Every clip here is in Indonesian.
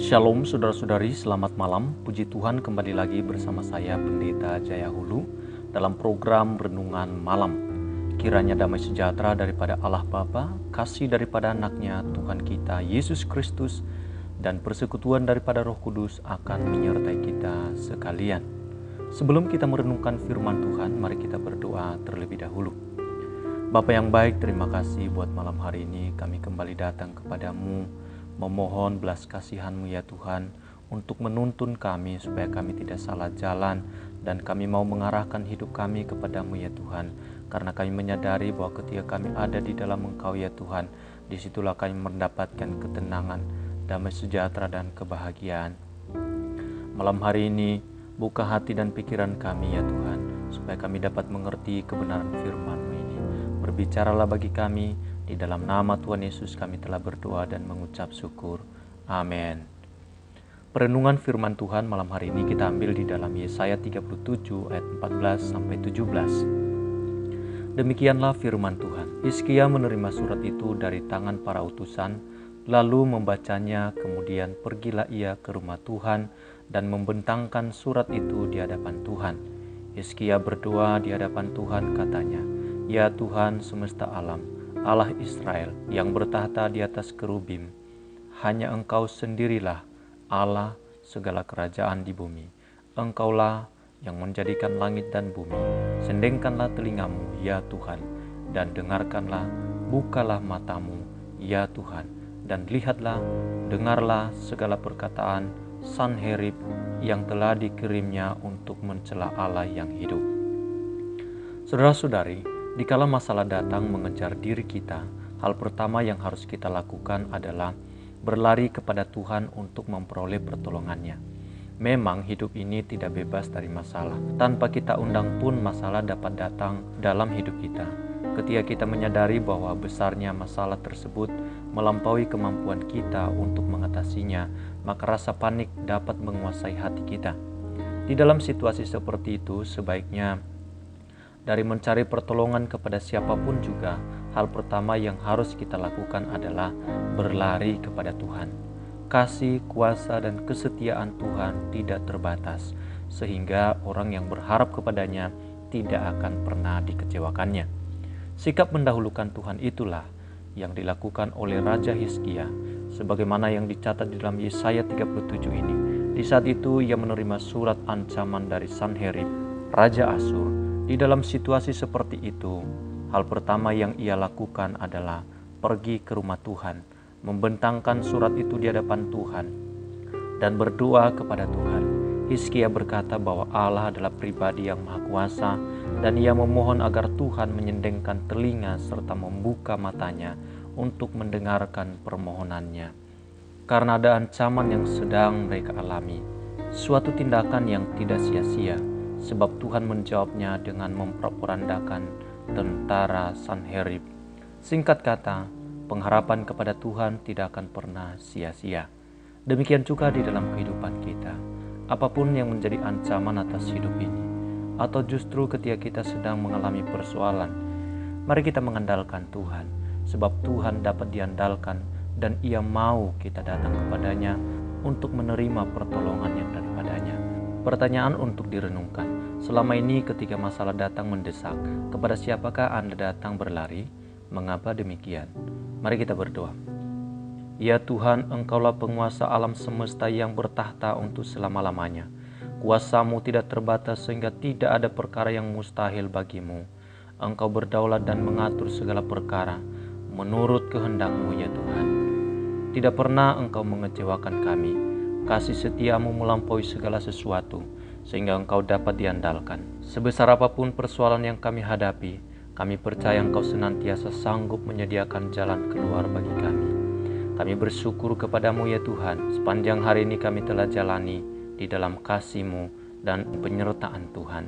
Shalom saudara-saudari, selamat malam. Puji Tuhan, kembali lagi bersama saya Pendeta Jaya Hulu dalam program Renungan Malam. Kiranya damai sejahtera daripada Allah Bapa, kasih daripada anaknya Tuhan kita Yesus Kristus, dan persekutuan daripada Roh Kudus akan menyertai kita sekalian. Sebelum kita merenungkan firman Tuhan, mari kita berdoa terlebih dahulu. Bapa yang baik, terima kasih buat malam hari ini kami kembali datang kepadamu, memohon belas kasihan-Mu ya Tuhan, untuk menuntun kami supaya kami tidak salah jalan, dan kami mau mengarahkan hidup kami kepadamu ya Tuhan, karena kami menyadari bahwa ketika kami ada di dalam Engkau ya Tuhan, disitulah kami mendapatkan ketenangan, damai sejahtera dan kebahagiaan. Malam hari ini buka hati dan pikiran kami ya Tuhan, supaya kami dapat mengerti kebenaran firman-Mu ini. Berbicaralah bagi kami. Di dalam nama Tuhan Yesus kami telah berdoa dan mengucap syukur. Amin. Perenungan firman Tuhan malam hari ini kita ambil di dalam Yesaya 37 ayat 14-17. Demikianlah firman Tuhan. Hizkia menerima surat itu dari tangan para utusan, lalu membacanya, kemudian pergilah ia ke rumah Tuhan dan membentangkan surat itu di hadapan Tuhan. Hizkia berdoa di hadapan Tuhan, katanya, "Ya Tuhan semesta alam, Allah Israel yang bertahta di atas kerubim, hanya Engkau sendirilah Allah segala kerajaan di bumi. Engkaulah yang menjadikan langit dan bumi. Sendengkanlah telingamu ya Tuhan, dan dengarkanlah, bukalah matamu ya Tuhan, dan lihatlah, dengarlah segala perkataan Sanherib yang telah dikirimnya untuk mencela Allah yang hidup." Saudara-saudari, dikala masalah datang mengejar diri kita, hal pertama yang harus kita lakukan adalah berlari kepada Tuhan untuk memperoleh pertolongannya. Memang hidup ini tidak bebas dari masalah. Tanpa kita undang pun masalah dapat datang dalam hidup kita. Ketika kita menyadari bahwa besarnya masalah tersebut melampaui kemampuan kita untuk mengatasinya, maka rasa panik dapat menguasai hati kita. Di dalam situasi seperti itu, sebaiknya dari mencari pertolongan kepada siapapun juga, hal pertama yang harus kita lakukan adalah berlari kepada Tuhan. Kasih, kuasa, dan kesetiaan Tuhan tidak terbatas, sehingga orang yang berharap kepadanya tidak akan pernah dikecewakannya. Sikap mendahulukan Tuhan itulah yang dilakukan oleh Raja Hizkia, sebagaimana yang dicatat di dalam Yesaya 37 ini. Di saat itu ia menerima surat ancaman dari Sanherib, Raja Asyur. Di dalam situasi seperti itu, hal pertama yang ia lakukan adalah pergi ke rumah Tuhan, membentangkan surat itu di hadapan Tuhan, dan berdoa kepada Tuhan. Hizkia berkata bahwa Allah adalah pribadi yang maha kuasa, dan ia memohon agar Tuhan menyendengkan telinga serta membuka matanya untuk mendengarkan permohonannya. Karena ada ancaman yang sedang mereka alami, suatu tindakan yang tidak sia-sia, sebab Tuhan menjawabnya dengan memporandakan tentara Sanherib. Singkat kata, pengharapan kepada Tuhan tidak akan pernah sia-sia. Demikian juga di dalam kehidupan kita. Apapun yang menjadi ancaman atas hidup ini, atau justru ketika kita sedang mengalami persoalan, mari kita mengandalkan Tuhan, sebab Tuhan dapat diandalkan dan Ia mau kita datang kepadanya untuk menerima pertolongan yang daripadanya. Pertanyaan untuk direnungkan, selama ini ketika masalah datang mendesak, kepada siapakah Anda datang berlari? Mengapa demikian? Mari kita berdoa. Ya Tuhan, Engkaulah penguasa alam semesta yang bertahta untuk selama-lamanya. Kuasa-Mu tidak terbatas sehingga tidak ada perkara yang mustahil bagimu. Engkau berdaulat dan mengatur segala perkara menurut kehendak-Mu ya Tuhan. Tidak pernah Engkau mengecewakan kami. Kasih setia-Mu melampaui segala sesuatu, sehingga Engkau dapat diandalkan. Sebesar apapun persoalan yang kami hadapi, kami percaya Engkau senantiasa sanggup menyediakan jalan keluar bagi kami. Kami bersyukur kepadamu ya Tuhan, sepanjang hari ini kami telah jalani di dalam kasih-Mu dan penyertaan Tuhan.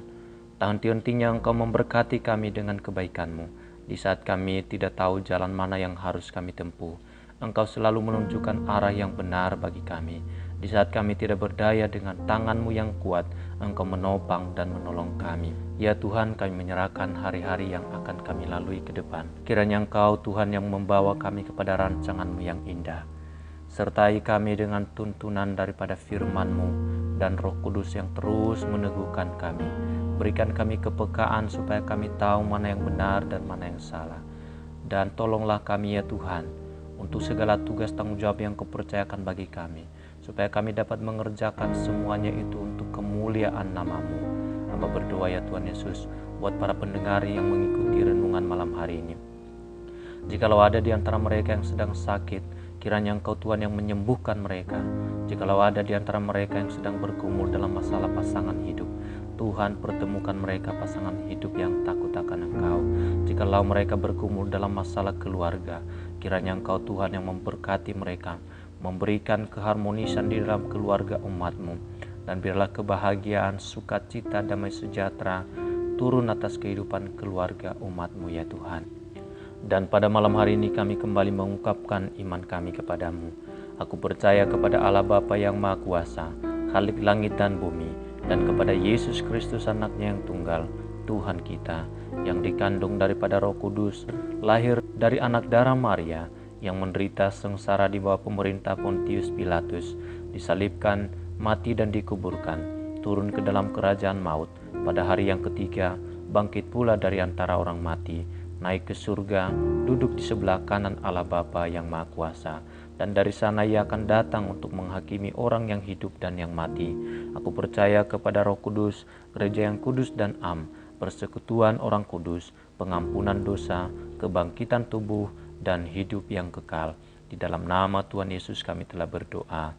Tak henti-hentinya Engkau memberkati kami dengan kebaikan-Mu. Di saat kami tidak tahu jalan mana yang harus kami tempuh, Engkau selalu menunjukkan arah yang benar bagi kami. Di saat kami tidak berdaya, dengan tangan-Mu yang kuat, Engkau menopang dan menolong kami. Ya Tuhan, kami menyerahkan hari-hari yang akan kami lalui ke depan. Kiranya Engkau Tuhan yang membawa kami kepada rancangan-Mu yang indah. Sertai kami dengan tuntunan daripada firman-Mu dan Roh Kudus yang terus meneguhkan kami. Berikan kami kepekaan supaya kami tahu mana yang benar dan mana yang salah. Dan tolonglah kami ya Tuhan, untuk segala tugas tanggung jawab yang Kau percayakan bagi kami, supaya kami dapat mengerjakan semuanya itu untuk kemuliaan nama-Mu. Hamba berdoa ya Tuhan Yesus, buat para pendengar yang mengikuti renungan malam hari ini. Jikalau ada di antara mereka yang sedang sakit, kiranya Engkau Tuhan yang menyembuhkan mereka. Jikalau ada di antara mereka yang sedang bergumul dalam masalah pasangan hidup, Tuhan pertemukan mereka pasangan hidup yang takut akan Engkau. Jikalau mereka bergumul dalam masalah keluarga, kiranya Engkau Tuhan yang memberkati mereka, memberikan keharmonisan di dalam keluarga umat-Mu. Dan biarlah kebahagiaan, sukacita, damai sejahtera turun atas kehidupan keluarga umat-Mu ya Tuhan. Dan pada malam hari ini kami kembali mengungkapkan iman kami kepadamu. Aku percaya kepada Allah Bapa yang Maha Kuasa, Khalik langit dan bumi, dan kepada Yesus Kristus anaknya yang tunggal, Tuhan kita, yang dikandung daripada Roh Kudus, lahir dari anak darah Maria, yang menderita sengsara di bawah pemerintah Pontius Pilatus, disalibkan, mati dan dikuburkan, turun ke dalam kerajaan maut, pada hari yang ketiga, bangkit pula dari antara orang mati, naik ke surga, duduk di sebelah kanan Allah Bapa yang Maha Kuasa, dan dari sana Ia akan datang untuk menghakimi orang yang hidup dan yang mati. Aku percaya kepada Roh Kudus, gereja yang kudus dan am, persekutuan orang kudus, pengampunan dosa, kebangkitan tubuh, dan hidup yang kekal. Di dalam nama Tuhan Yesus kami telah berdoa.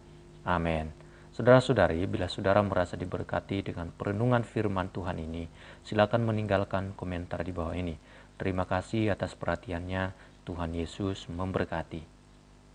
Amin. Saudara-saudari, bila saudara merasa diberkati dengan perenungan firman Tuhan ini, silakan meninggalkan komentar di bawah ini. Terima kasih atas perhatiannya. Tuhan Yesus memberkati.